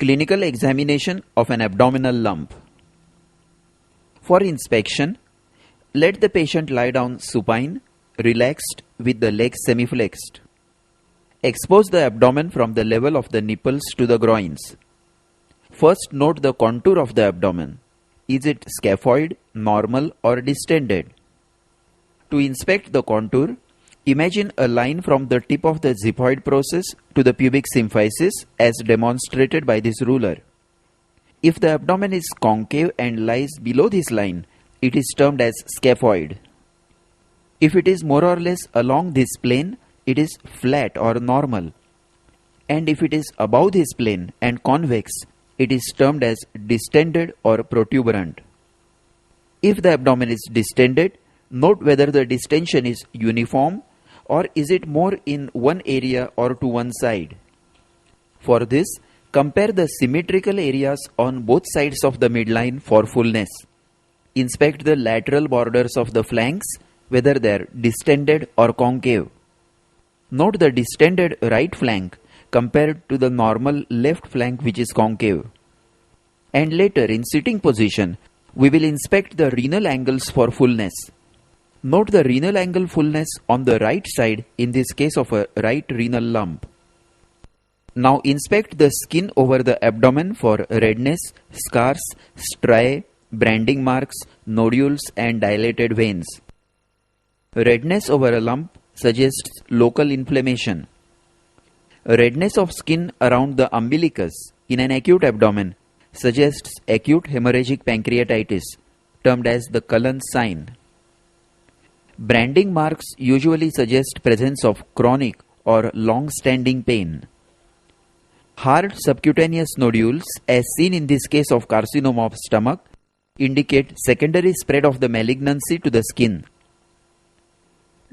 Clinical examination of an abdominal lump. For inspection, let the patient lie down supine, relaxed with the legs semi-flexed. Expose the abdomen from the level of the nipples to the groins. First note the contour of the abdomen. Is it scaphoid, normal or distended? To inspect the contour, imagine a line from the tip of the xiphoid process to the pubic symphysis as demonstrated by this ruler. If the abdomen is concave and lies below this line, it is termed as scaphoid. If it is more or less along this plane, it is flat or normal. And if it is above this plane and convex, it is termed as distended or protuberant. If the abdomen is distended, note whether the distension is uniform or is it more in one area or to one side. For this, compare the symmetrical areas on both sides of the midline for fullness. Inspect the lateral borders of the flanks, whether they are distended or concave. Note the distended right flank compared to the normal left flank which is concave. And later in sitting position, we will inspect the renal angles for fullness. Note the renal angle fullness on the right side in this case of a right renal lump. Now inspect the skin over the abdomen for redness, scars, striae, branding marks, nodules and dilated veins. Redness over a lump suggests local inflammation. Redness of skin around the umbilicus in an acute abdomen suggests acute hemorrhagic pancreatitis, termed as the Cullen's sign. Branding marks usually suggest presence of chronic or long-standing pain. Hard subcutaneous nodules, as seen in this case of carcinoma of stomach, indicate secondary spread of the malignancy to the skin.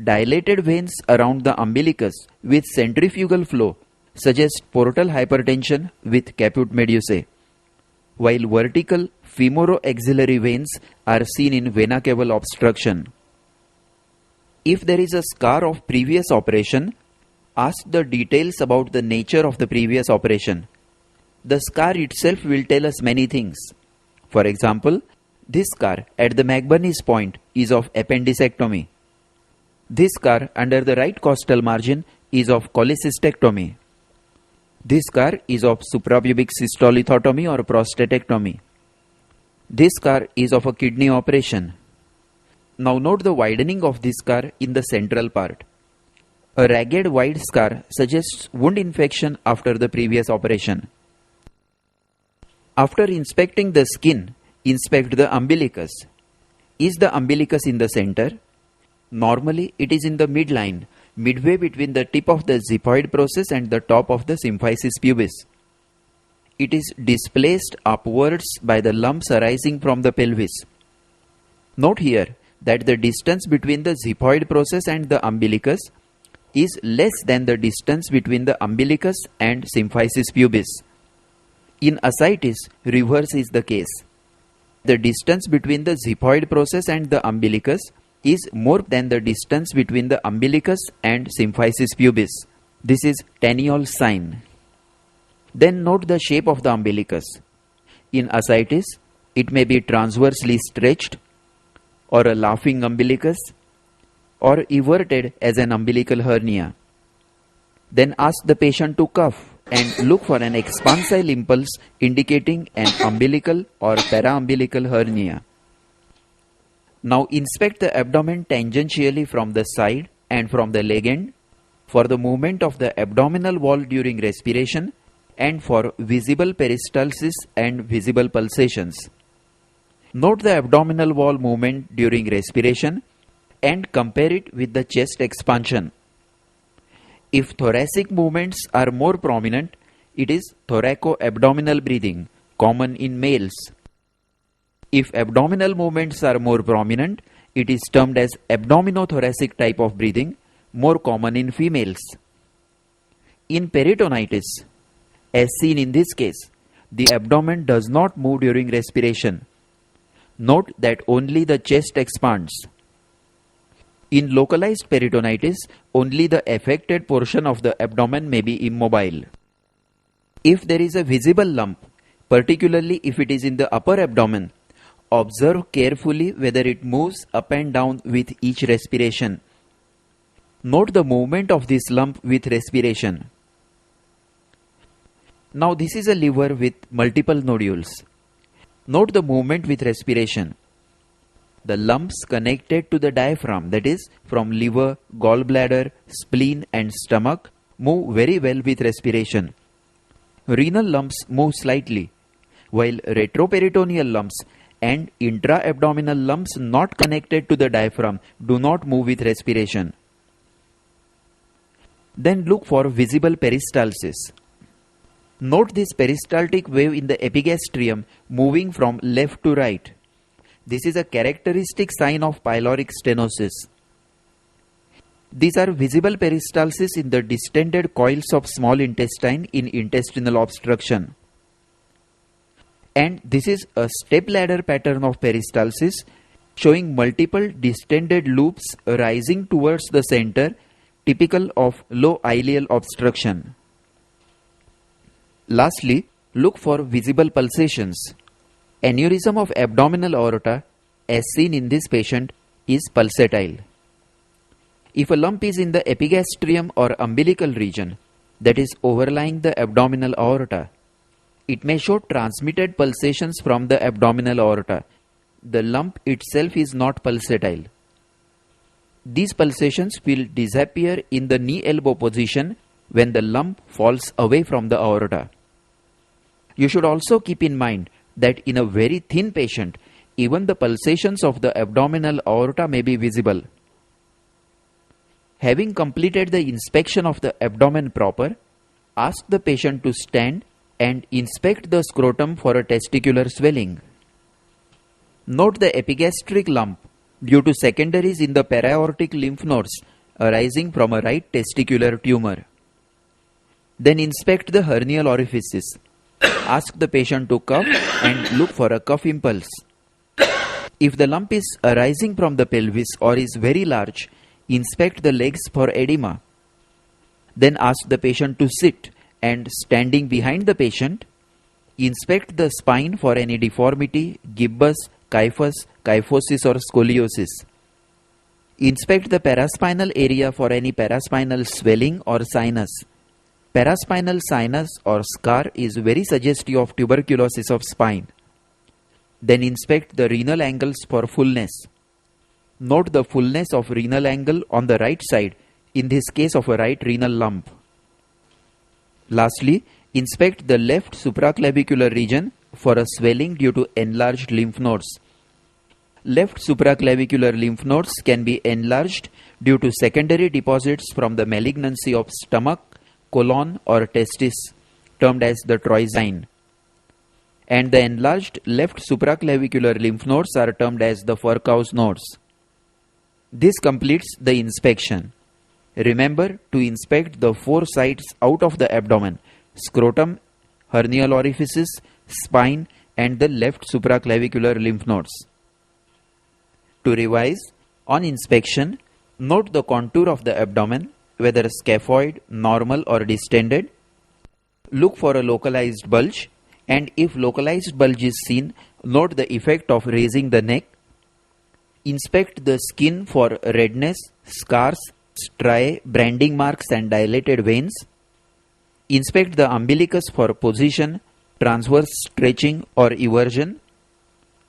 Dilated veins around the umbilicus with centrifugal flow suggest portal hypertension with caput medusae, while vertical femoroaxillary veins are seen in vena cava obstruction. If there is a scar of previous operation, ask the details about the nature of the previous operation. The scar itself will tell us many things. For example, this scar at the McBurney's point is of appendicectomy. This scar under the right costal margin is of cholecystectomy. This scar is of suprapubic cystolithotomy or prostatectomy. This scar is of a kidney operation. Now note the widening of this scar in the central part. A ragged wide scar suggests wound infection after the previous operation. After inspecting the skin, inspect the umbilicus. Is the umbilicus in the center? Normally, it is in the midline, midway between the tip of the xiphoid process and the top of the symphysis pubis. It is displaced upwards by the lumps arising from the pelvis. Note here that the distance between the xiphoid process and the umbilicus is less than the distance between the umbilicus and symphysis pubis. In ascites, reverse is the case. The distance between the xiphoid process and the umbilicus is more than the distance between the umbilicus and symphysis pubis. This is Taniol's sign. Then note the shape of the umbilicus. In ascites, it may be transversely stretched, or a laughing umbilicus, or everted as an umbilical hernia. Then ask the patient to cough and look for an expansile impulse indicating an umbilical or paraumbilical hernia. Now inspect the abdomen tangentially from the side and from the leg end for the movement of the abdominal wall during respiration and for visible peristalsis and visible pulsations. Note the abdominal wall movement during respiration and compare it with the chest expansion. If thoracic movements are more prominent, it is thoraco-abdominal breathing, common in males. If abdominal movements are more prominent, it is termed as abdominothoracic type of breathing, more common in females. In peritonitis, as seen in this case, the abdomen does not move during respiration. Note that only the chest expands. In localized peritonitis, only the affected portion of the abdomen may be immobile. If there is a visible lump, particularly if it is in the upper abdomen, observe carefully whether it moves up and down with each respiration. Note the movement of this lump with respiration. Now this is a liver with multiple nodules. Note the movement with respiration. The lumps connected to the diaphragm, that is from liver, gallbladder, spleen and stomach, move very well with respiration. Renal lumps move slightly, while retroperitoneal lumps and intra-abdominal lumps not connected to the diaphragm do not move with respiration. Then look for visible peristalsis. Note this peristaltic wave in the epigastrium moving from left to right. This is a characteristic sign of pyloric stenosis. These are visible peristalsis in the distended coils of small intestine in intestinal obstruction. And this is a step-ladder pattern of peristalsis showing multiple distended loops rising towards the center, typical of low ileal obstruction. Lastly, look for visible pulsations. Aneurysm of abdominal aorta, as seen in this patient, is pulsatile. If a lump is in the epigastrium or umbilical region, that is overlying the abdominal aorta, it may show transmitted pulsations from the abdominal aorta. The lump itself is not pulsatile. These pulsations will disappear in the knee-elbow position when the lump falls away from the aorta. You should also keep in mind that in a very thin patient, even the pulsations of the abdominal aorta may be visible. Having completed the inspection of the abdomen proper, ask the patient to stand and inspect the scrotum for a testicular swelling. Note the epigastric lump due to secondaries in the para-aortic lymph nodes arising from a right testicular tumor. Then inspect the hernial orifices. Ask the patient to cough and look for a cough impulse. If the lump is arising from the pelvis or is very large, inspect the legs for edema. Then ask the patient to sit and, standing behind the patient, inspect the spine for any deformity, gibbus, kyphus, kyphosis or scoliosis. Inspect the paraspinal area for any paraspinal swelling or sinus. Paraspinal sinus or scar is very suggestive of tuberculosis of spine. Then inspect the renal angles for fullness. Note the fullness of renal angle on the right side, in this case of a right renal lump. Lastly, inspect the left supraclavicular region for a swelling due to enlarged lymph nodes. Left supraclavicular lymph nodes can be enlarged due to secondary deposits from the malignancy of stomach, colon or testis, termed as the troisine. And the enlarged left supraclavicular lymph nodes are termed as the Furcow's nodes. This completes the inspection. Remember to inspect the 4 sides out of the abdomen: scrotum, hernial orifices, spine and the left supraclavicular lymph nodes. To revise, on inspection, note the contour of the abdomen, whether scaphoid, normal or distended. Look for a localized bulge, and if localized bulge is seen, note the effect of raising the neck. Inspect the skin for redness, scars, striae, branding marks and dilated veins. Inspect the umbilicus for position, transverse stretching or eversion.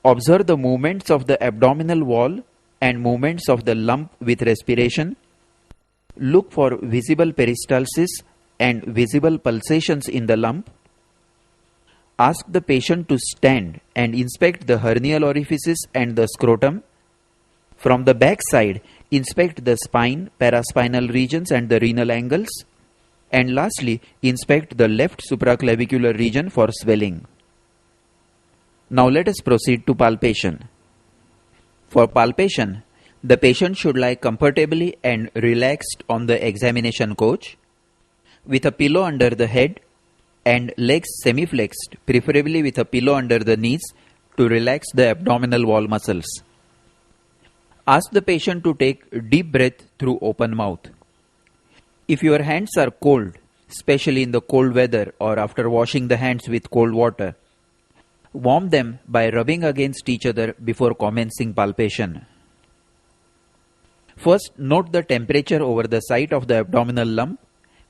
Observe the movements of the abdominal wall and movements of the lump with respiration. Look for visible peristalsis and visible pulsations in the lump. Ask the patient to stand and inspect the hernial orifices and the scrotum. From the back side, inspect the spine, paraspinal regions and the renal angles. And lastly, inspect the left supraclavicular region for swelling. Now let us proceed to palpation. For palpation, the patient should lie comfortably and relaxed on the examination couch with a pillow under the head and legs semi-flexed, preferably with a pillow under the knees to relax the abdominal wall muscles. Ask the patient to take deep breath through open mouth. If your hands are cold, especially in the cold weather or after washing the hands with cold water. Warm them by rubbing against each other before commencing palpation. First, note the temperature over the site of the abdominal lump,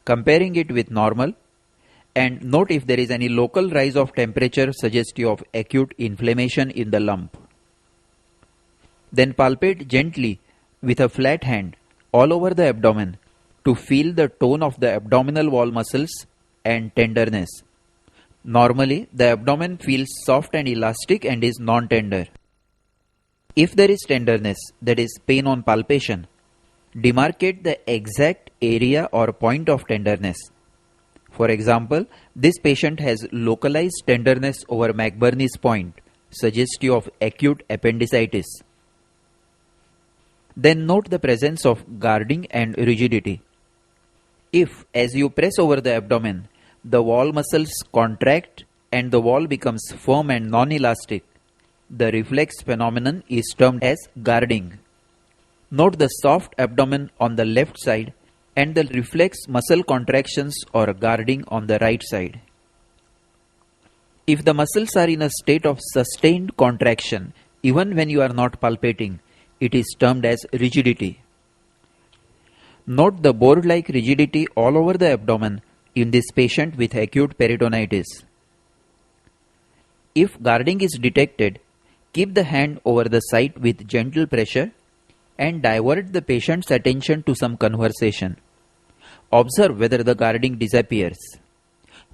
comparing it with normal, and note if there is any local rise of temperature suggestive of acute inflammation in the lump. Then palpate gently with a flat hand all over the abdomen to feel the tone of the abdominal wall muscles and tenderness. Normally, the abdomen feels soft and elastic and is non-tender. If there is tenderness, that is pain on palpation, demarcate the exact area or point of tenderness. For example, this patient has localized tenderness over McBurney's point, suggestive of acute appendicitis. Then note the presence of guarding and rigidity. If, as you press over the abdomen, the wall muscles contract and the wall becomes firm and non-elastic, the reflex phenomenon is termed as guarding. Note the soft abdomen on the left side and the reflex muscle contractions or guarding on the right side. If the muscles are in a state of sustained contraction, even when you are not palpating, it is termed as rigidity. Note the board-like rigidity all over the abdomen in this patient with acute peritonitis. If guarding is detected, keep the hand over the site with gentle pressure and divert the patient's attention to some conversation. Observe whether the guarding disappears.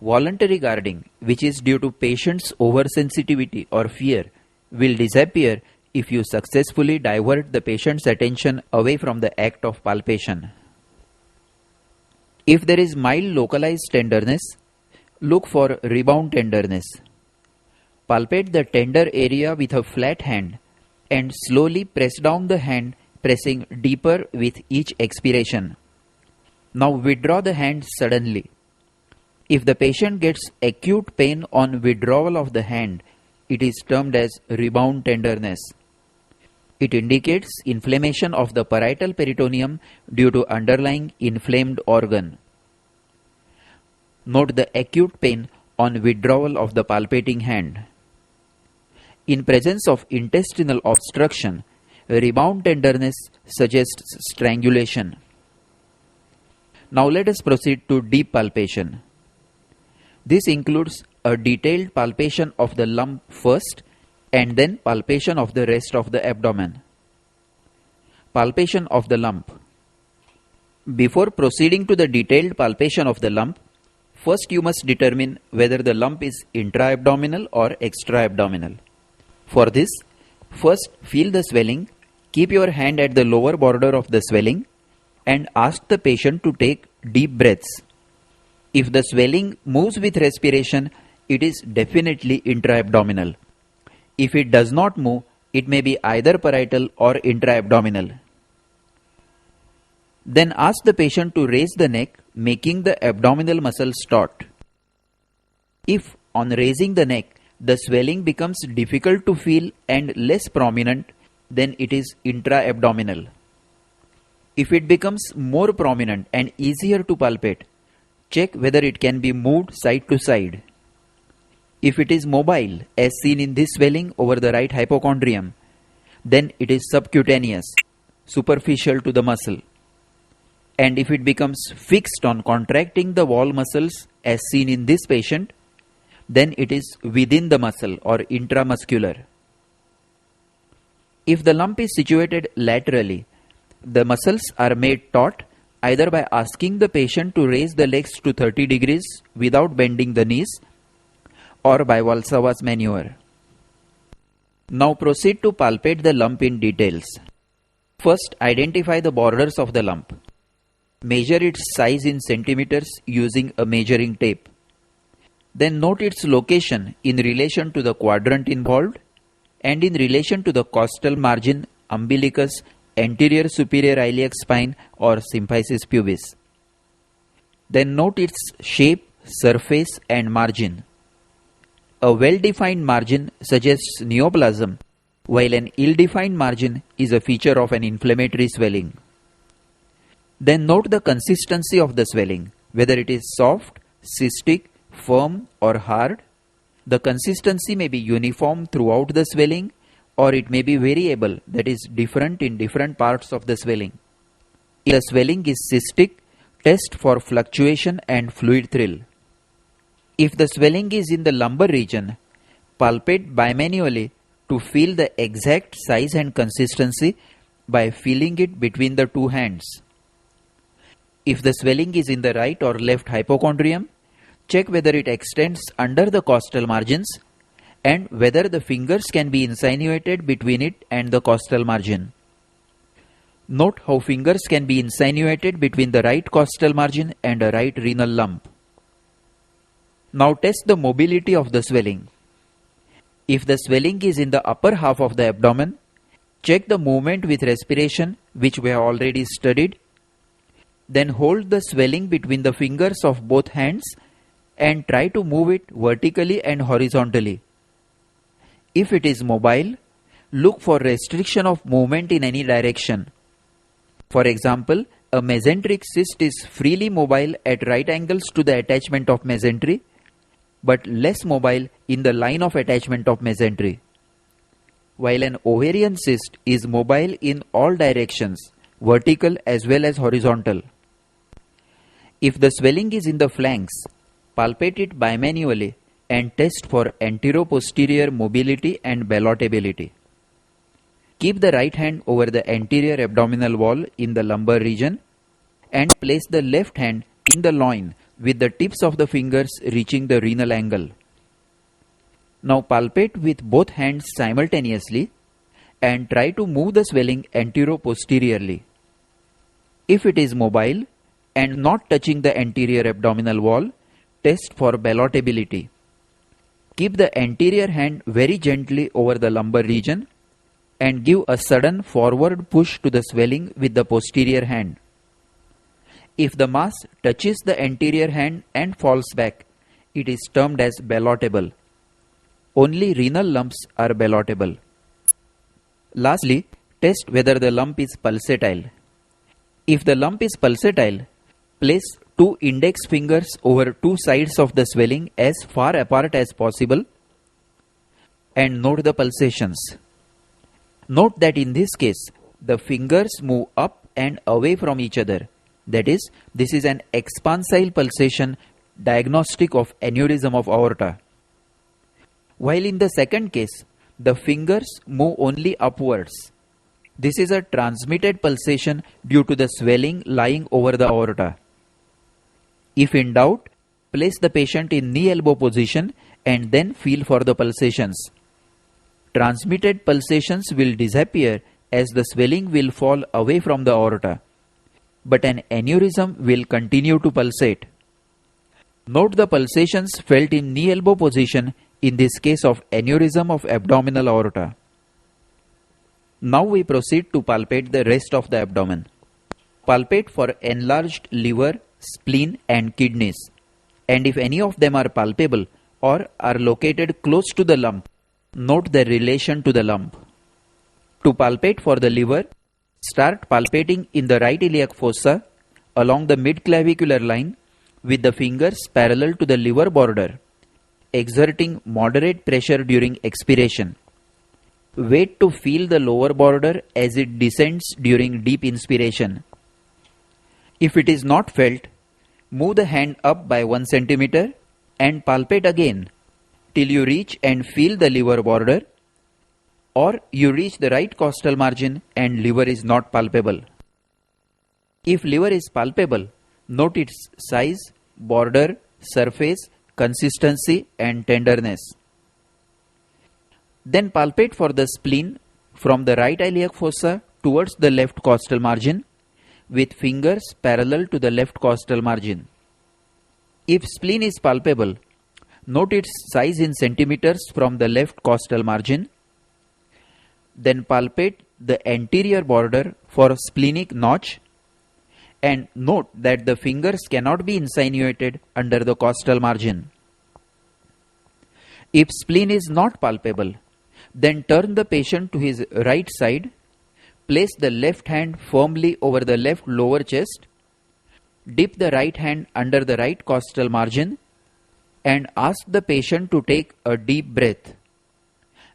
Voluntary guarding, which is due to patient's oversensitivity or fear, will disappear if you successfully divert the patient's attention away from the act of palpation. If there is mild localized tenderness, look for rebound tenderness. Palpate the tender area with a flat hand and slowly press down the hand, pressing deeper with each expiration. Now withdraw the hand suddenly. If the patient gets acute pain on withdrawal of the hand, it is termed as rebound tenderness. It indicates inflammation of the parietal peritoneum due to underlying inflamed organ. Note the acute pain on withdrawal of the palpating hand. In presence of intestinal obstruction, rebound tenderness suggests strangulation. Now let us proceed to deep palpation. This includes a detailed palpation of the lump first and then palpation of the rest of the abdomen. Palpation of the lump. Before proceeding to the detailed palpation of the lump, first you must determine whether the lump is intra-abdominal or extra-abdominal. For this, first feel the swelling, keep your hand at the lower border of the swelling and ask the patient to take deep breaths. If the swelling moves with respiration, it is definitely intra-abdominal. If it does not move, it may be either parietal or intra-abdominal. Then ask the patient to raise the neck, making the abdominal muscles taut. If, on raising the neck, the swelling becomes difficult to feel and less prominent, then it is intra-abdominal. If it becomes more prominent and easier to palpate, check whether it can be moved side to side. If it is mobile, as seen in this swelling over the right hypochondrium, then it is subcutaneous, superficial to the muscle. And if it becomes fixed on contracting the wall muscles, as seen in this patient, then it is within the muscle or intramuscular. If the lump is situated laterally, the muscles are made taut either by asking the patient to raise the legs to 30 degrees without bending the knees or by Valsalva's maneuver. Now proceed to palpate the lump in details. First, identify the borders of the lump. Measure its size in centimeters using a measuring tape. Then note its location in relation to the quadrant involved and in relation to the costal margin, umbilicus, anterior superior iliac spine or symphysis pubis. Then note its shape, surface and margin. A well-defined margin suggests neoplasm, while an ill-defined margin is a feature of an inflammatory swelling. Then note the consistency of the swelling. whether it is soft, cystic, firm or hard. The consistency may be uniform throughout the swelling, or it may be variable, that is different in different parts of the swelling. If the swelling is cystic, test for fluctuation and fluid thrill. If the swelling is in the lumbar region, palpate bimanually to feel the exact size and consistency by feeling it between the two hands. If the swelling is in the right or left hypochondrium, check whether it extends under the costal margins and whether the fingers can be insinuated between it and the costal margin. Note how fingers can be insinuated between the right costal margin and a right renal lump. Now test the mobility of the swelling. If the swelling is in the upper half of the abdomen, check the movement with respiration, which we have already studied. Then hold the swelling between the fingers of both hands and try to move it vertically and horizontally. If it is mobile, look for restriction of movement in any direction. For example, a mesenteric cyst is freely mobile at right angles to the attachment of mesentery, but less mobile in the line of attachment of mesentery, while an ovarian cyst is mobile in all directions, vertical as well as horizontal. If the swelling is in the flanks, palpate it bimanually and test for anteroposterior mobility and ballotability. Keep the right hand over the anterior abdominal wall in the lumbar region and place the left hand in the loin with the tips of the fingers reaching the renal angle. Now palpate with both hands simultaneously and try to move the swelling anteroposteriorly. If it is mobile and not touching the anterior abdominal wall, test for ballotability. Keep the anterior hand very gently over the lumbar region and give a sudden forward push to the swelling with the posterior hand. If the mass touches the anterior hand and falls back, it is termed as ballotable. Only renal lumps are ballotable. Lastly, test whether the lump is pulsatile. If the lump is pulsatile, place 2 index fingers over 2 sides of the swelling as far apart as possible and note the pulsations. Note that in this case, the fingers move up and away from each other. That is, this is an expansile pulsation diagnostic of aneurysm of aorta. While in the second case, the fingers move only upwards. This is a transmitted pulsation due to the swelling lying over the aorta. If in doubt, place the patient in knee-elbow position and then feel for the pulsations. Transmitted pulsations will disappear as the swelling will fall away from the aorta, but an aneurysm will continue to pulsate. Note the pulsations felt in knee-elbow position in this case of aneurysm of abdominal aorta. Now we proceed to palpate the rest of the abdomen. Palpate for enlarged liver, spleen and kidneys, and if any of them are palpable or are located close to the lump, note their relation to the lump. To palpate for the liver, start palpating in the right iliac fossa along the mid-clavicular line with the fingers parallel to the liver border, exerting moderate pressure during expiration. Wait to feel the lower border as it descends during deep inspiration. If it is not felt, move the hand up by 1 cm and palpate again till you reach and feel the liver border, or you reach the right costal margin and liver is not palpable. If liver is palpable, note its size, border, surface, consistency and tenderness. Then palpate for the spleen from the right iliac fossa towards the left costal margin with fingers parallel to the left costal margin. If spleen is palpable, note its size in centimeters from the left costal margin. Then palpate the anterior border for splenic notch and note that the fingers cannot be insinuated under the costal margin. If spleen is not palpable, then turn the patient to his right side, place the left hand firmly over the left lower chest, Dip the right hand under the right costal margin and ask the patient to take a deep breath.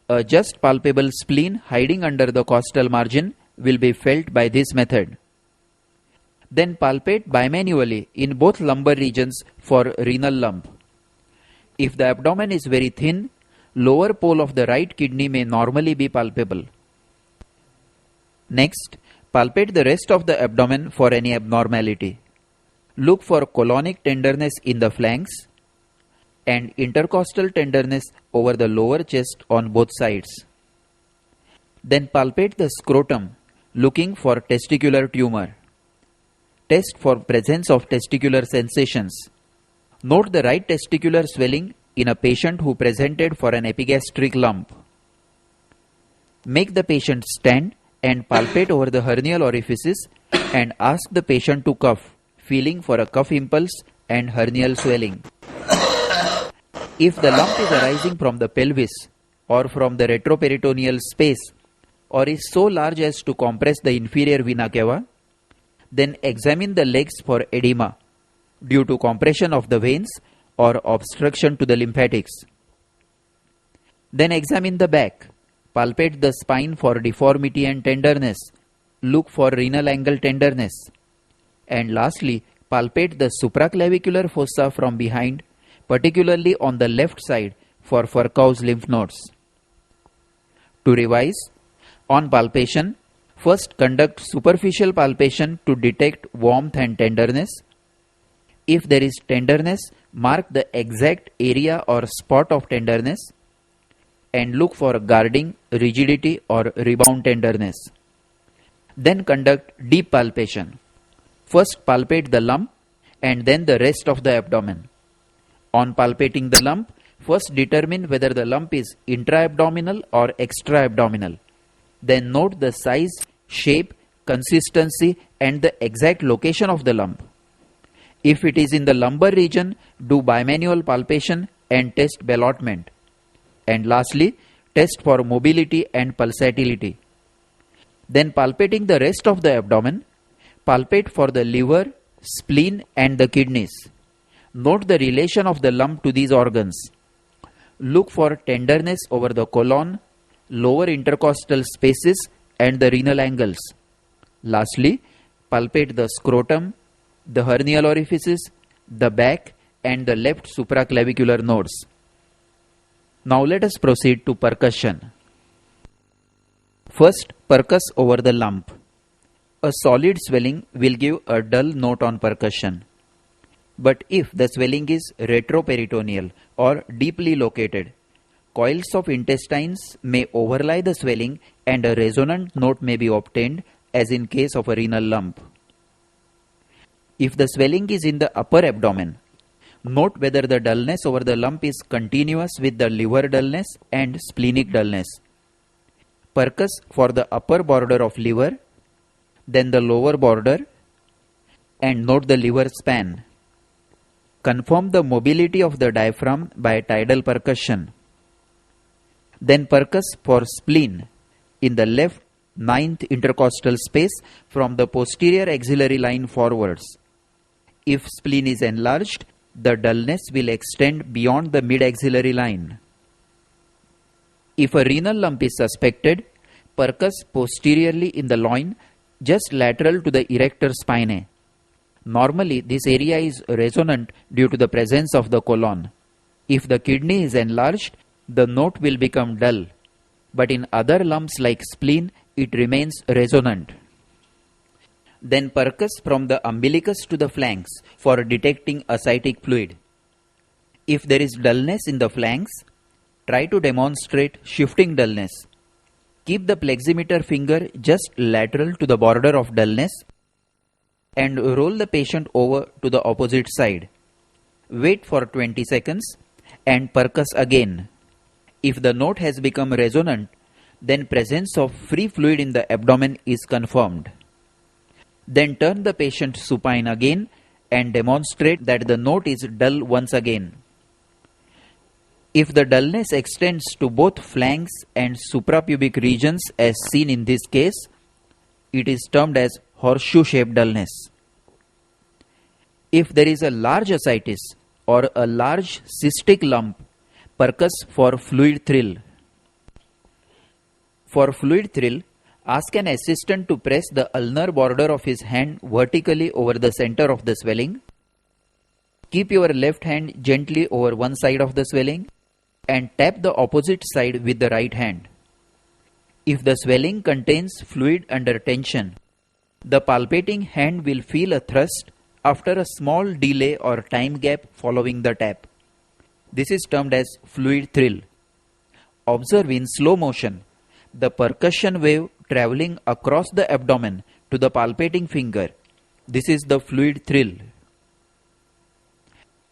A just palpable spleen hiding under the costal margin will be felt by this method. Then palpate bimanually in both lumbar regions for renal lump. If the abdomen is very thin, lower pole of the right kidney may normally be palpable. Next, palpate the rest of the abdomen for any abnormality. Look for colonic tenderness in the flanks and intercostal tenderness over the lower chest on both sides. Then palpate the scrotum, looking for testicular tumor. Test for presence of testicular sensations. Note the right testicular swelling in a patient who presented for an epigastric lump. Make the patient stand and palpate over the hernial orifices and ask the patient to cough, feeling for a cough impulse and hernial swelling. If the lump is arising from the pelvis or from the retroperitoneal space or is so large as to compress the inferior vena cava, then examine the legs for edema due to compression of the veins or obstruction to the lymphatics. Then examine the back. Palpate the spine for deformity and tenderness. Look for renal angle tenderness. And lastly, palpate the supraclavicular fossa from behind, particularly on the left side for Furchow's lymph nodes. To revise, on palpation, first conduct superficial palpation to detect warmth and tenderness. If there is tenderness, mark the exact area or spot of tenderness and look for guarding, rigidity or rebound tenderness. Then conduct deep palpation. First palpate the lump and then the rest of the abdomen. On palpating the lump, first determine whether the lump is intra-abdominal or extra-abdominal. Then note the size, shape, consistency and the exact location of the lump. If it is in the lumbar region, do bimanual palpation and test ballotment. And lastly, test for mobility and pulsatility. Then palpating the rest of the abdomen, palpate for the liver, spleen and the kidneys. Note the relation of the lump to these organs. Look for tenderness over the colon, lower intercostal spaces and the renal angles. Lastly, palpate the scrotum, the hernial orifices, the back and the left supraclavicular nodes. Now let us proceed to percussion. First, percuss over the lump. A solid swelling will give a dull note on percussion. But if the swelling is retroperitoneal or deeply located, coils of intestines may overlie the swelling and a resonant note may be obtained, as in case of a renal lump. If the swelling is in the upper abdomen, note whether the dullness over the lump is continuous with the liver dullness and splenic dullness. Percuss for the upper border of liver, then the lower border, and note the liver span. Confirm the mobility of the diaphragm by tidal percussion. Then percuss for spleen in the left 9th intercostal space from the posterior axillary line forwards. If spleen is enlarged, the dullness will extend beyond the mid-axillary line. If a renal lump is suspected, percuss posteriorly in the loin, just lateral to the erector spinae. Normally, this area is resonant due to the presence of the colon. If the kidney is enlarged, the note will become dull, but in other lumps like spleen, it remains resonant. Then percuss from the umbilicus to the flanks for detecting ascitic fluid. If there is dullness in the flanks, try to demonstrate shifting dullness. Keep the pleximeter finger just lateral to the border of dullness and roll the patient over to the opposite side. Wait for 20 seconds and percuss again. If the note has become resonant, then presence of free fluid in the abdomen is confirmed. Then turn the patient supine again and demonstrate that the note is dull once again. If the dullness extends to both flanks and suprapubic regions as seen in this case, it is termed as horseshoe-shaped dullness. If there is a large ascites or a large cystic lump, percuss for fluid thrill. For fluid thrill, ask an assistant to press the ulnar border of his hand vertically over the center of the swelling. Keep your left hand gently over one side of the swelling and tap the opposite side with the right hand. If the swelling contains fluid under tension, the palpating hand will feel a thrust after a small delay or time gap following the tap. This is termed as fluid thrill. Observe in slow motion the percussion wave traveling across the abdomen to the palpating finger. This is the fluid thrill.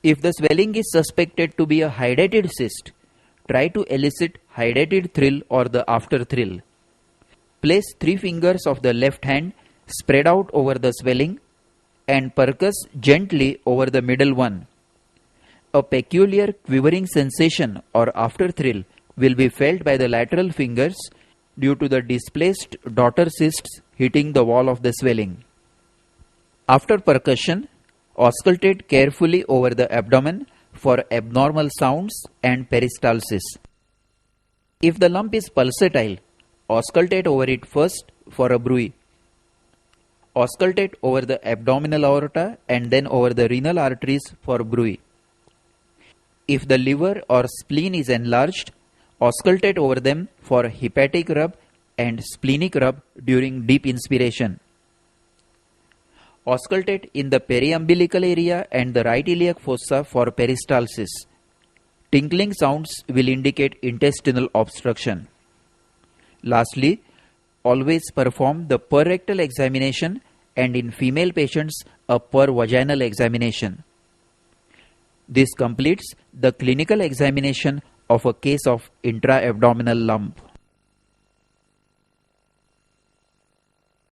If the swelling is suspected to be a hydatid cyst, try to elicit hydatid thrill or the after thrill. Place 3 fingers of the left hand spread out over the swelling and percuss gently over the middle one. A peculiar quivering sensation or after thrill will be felt by the lateral fingers due to the displaced daughter cysts hitting the wall of the swelling. After percussion, auscultate carefully over the abdomen for abnormal sounds and peristalsis. If the lump is pulsatile, auscultate over it first for a bruit. Auscultate over the abdominal aorta and then over the renal arteries for bruit. If the liver or spleen is enlarged, auscultate over them for hepatic rub and splenic rub during deep inspiration. Auscultate in the periumbilical area and the right iliac fossa for peristalsis. Tinkling sounds will indicate intestinal obstruction. Lastly, always perform the per-rectal examination and in female patients a per-vaginal examination. This completes the clinical examination of a case of intra-abdominal lump.